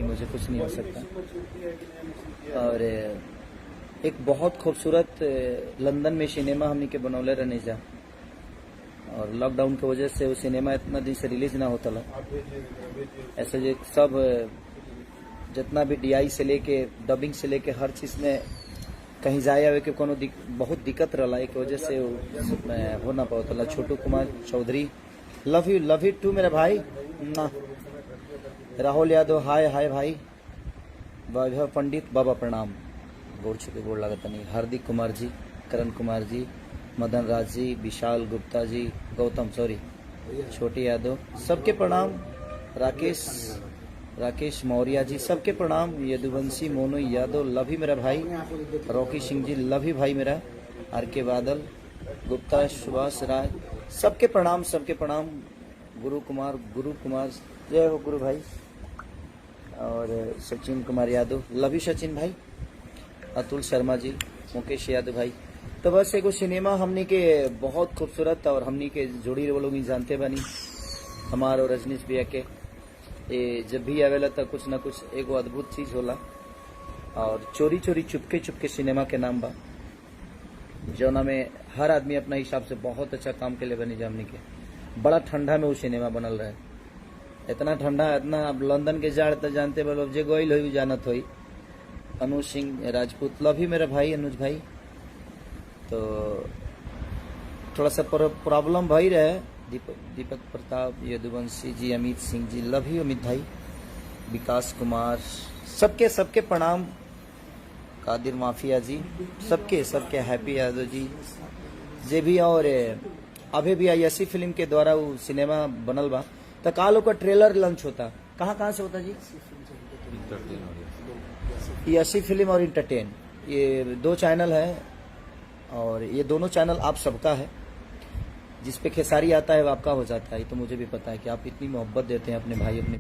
मुझे कुछ नहीं हो सकता। और एक बहुत खूबसूरत लंदन में सिनेमा हमने के बनौले रहने जा, और लॉकडाउन की वजह से वो सिनेमा इतना दिन से रिलीज ना होता ला। ऐसे जो सब जितना भी DI से लेके डबिंग से लेके हर चीज में कहीं जाए आवे के कोनो बहुत दिक्कत रहा, एक वजह से हो ना पाता। Chhotu Kumar Chaudhary, love you too मेरा भाई। राहुल यादव हाय हाय भाई। वैभव पंडित बाबा प्रणाम, गोड़ छुके गोड़ लगता नहीं। हार्दिक कुमार जी, करण कुमार जी, मदन राज जी, विशाल गुप्ता जी, गौतम छोटी यादव, सबके प्रणाम। राकेश मौर्य जी, सबके प्रणाम। यदुवंशी मोनू यादव, लव यू मेरा भाई। Rocky Singh ji, love you भाई मेरा। RK बादल गुप्ता, सुभाष राय, सबके प्रणाम, सबके प्रणाम। गुरु कुमार जय हो गुरु भाई। और सचिन कुमार यादव, लव यू सचिन भाई। अतुल शर्मा जी, मुकेश यादव भाई। तो बस एगो सिनेमा हमनी के बहुत खूबसूरत, और हमनी के जोड़ी वो लोग नहीं जानते बनी हमार और रजनीश भैया के। ये जब भी आवेला तो कुछ ना कुछ एगो अद्भुत चीज होला। और चोरी चुपके सिनेमा के नाम बा, जौना में हर आदमी अपना हिसाब से बहुत अच्छा काम के लिए बनी जा। हमनी के बड़ा ठंडा में वो सिनेमा बनल रहे, इतना ठंडा, इतना। अब लंदन के जाड़ तो जानते बा लोग, जे गोइल हो जानत होई। अनुज सिंह राजपूत, लव यू मेरा भाई अनुज भाई। तो थोड़ा सा प्रॉब्लम भाई रहे। दीपक प्रताप, यदुवंशी जी, अमित सिंह जी, लव यू अमित भाई। विकास कुमार, सबके प्रणाम। कादिर माफिया जी, सबके हैप्पी यादव जी, जे भी। और अभी भी ISC फिल्म के द्वारा वो सिनेमा बनल बा, तो काल ओकर ट्रेलर लॉन्च होता। कहाँ से होता जी? ISC फिल्म और इंटरटेन, ये 2 चैनल है, और ये दोनों चैनल आप सबका है। जिस पे खेसारी आता है वो आपका हो जाता है। ये तो मुझे भी पता है कि आप इतनी मोहब्बत देते हैं अपने भाई, अपने